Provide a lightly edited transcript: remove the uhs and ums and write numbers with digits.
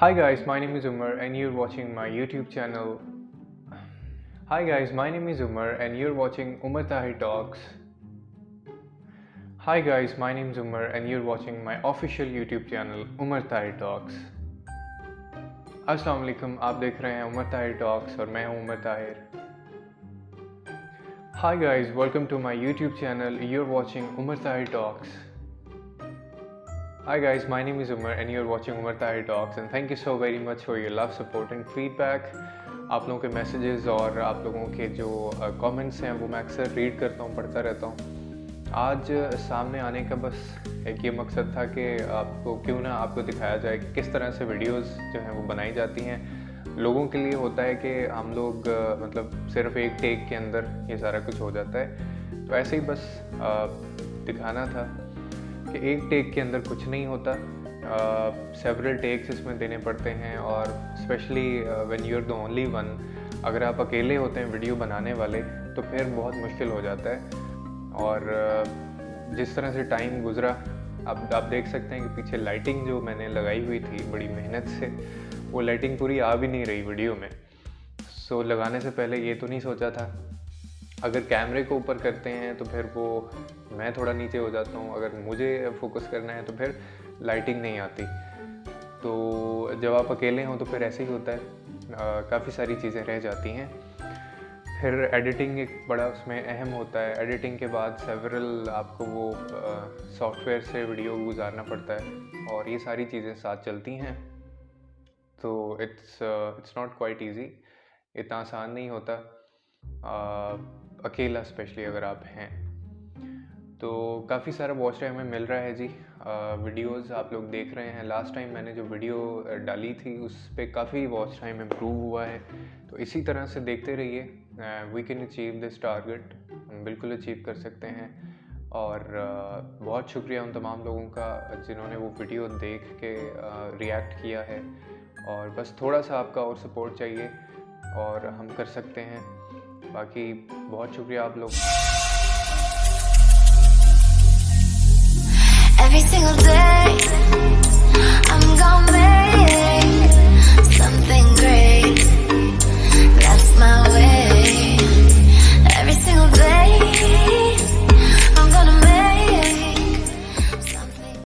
Hi guys, my name is Umar and you're watching my YouTube channel. Hi guys, my name is Umar and you're watching Umar Tahir Talks. Hi guys, my name is Umar and you're watching my official YouTube channel Umar Tahir Talks. अस्सलाम वालेकुम, आप देख रहे हैं Umar Tahir talks और मैं हूं Umar Tahir. Hi guys, welcome to my YouTube channel. You're watching Umar Tahir Talks. Hi guys, my name is Umar and you're watching Umar Tahir Talks and thank you so very much for your love, support and feedback. आप लोगों के messages और आप लोगों के जो comments हैं वो मैं अक्सर रीड करता हूँ, पढ़ता रहता हूँ. आज सामने आने का बस एक ये मकसद था कि आपको क्यों ना आपको दिखाया जाए कि किस तरह से वीडियोस जो हैं वो बनाई जाती हैं. लोगों के लिए होता है कि हम लोग मतलब सिर्फ एक टेक के अंदर ये सारा कुछ हो जाता है, तो ऐसे ही बस दिखाना था कि एक टेक के अंदर कुछ नहीं होता. सेवरल टेक्स इसमें देने पड़ते हैं और specially when you are the only one. अगर आप अकेले होते हैं वीडियो बनाने वाले तो फिर बहुत मुश्किल हो जाता है. और जिस तरह से टाइम गुज़रा आप देख सकते हैं कि पीछे लाइटिंग जो मैंने लगाई हुई थी बड़ी मेहनत से, वो लाइटिंग पूरी आ भी नहीं रही वीडियो में. सो लगाने से पहले ये तो नहीं सोचा था. अगर कैमरे को ऊपर करते हैं तो फिर वो मैं थोड़ा नीचे हो जाता हूँ, अगर मुझे फोकस करना है तो फिर लाइटिंग नहीं आती. तो जब आप अकेले हों तो फिर ऐसे ही होता है, काफ़ी सारी चीज़ें रह जाती हैं. फिर एडिटिंग एक बड़ा उसमें अहम होता है. एडिटिंग के बाद सेवरल आपको वो सॉफ्टवेयर से वीडियो गुजारना पड़ता है और ये सारी चीज़ें साथ चलती हैं. तो इट्स नॉट क्वाइट ईजी. इतना आसान नहीं होता अकेला, स्पेशली अगर आप हैं. तो काफ़ी सारा वॉच टाइम हमें मिल रहा है जी. वीडियोस आप लोग देख रहे हैं. लास्ट टाइम मैंने जो वीडियो डाली थी उस पर काफ़ी वॉच टाइम इम्प्रूव हुआ है. तो इसी तरह से देखते रहिए. We can achieve this target. हम बिल्कुल अचीव कर सकते हैं. और बहुत शुक्रिया उन तमाम लोगों का जिन्होंने वो वीडियो देख के रिएक्ट किया है. और बस थोड़ा सा आपका और सपोर्ट चाहिए और हम कर सकते हैं. बाकी बहुत शुक्रिया आप लोग. Every single day I'm gonna